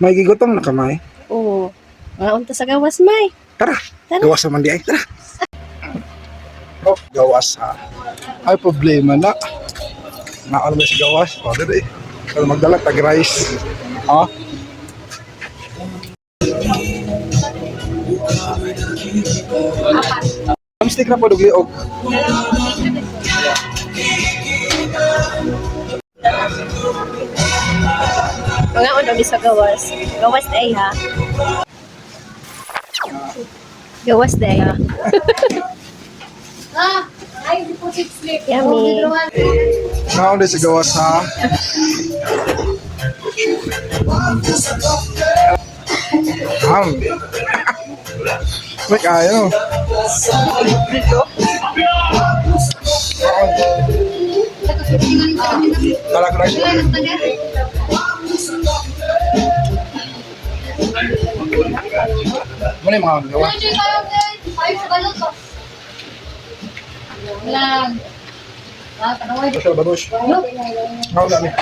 May gigutong na kamay. Oo. Mga unta sa gawas, May. Tara, Tara. gawas naman di ay. Tara. Oh, gawas ha. Ay, problema na. Naalam mo si gawas. O, dito eh. Kaya magdala, tag-rice. Ha? Ang stick na po, dugliog. Mga unta sa gawas. Gawas day, ha? Gawas day, ha? Ay, deposit slip. Yummy. Naalam si gawas ha. May kaya no. Talag rice. Muna yung mga gawa. Ay, sa balot ko. Lang. Ah, tanaway. Ito siya, badush. Naalam namin.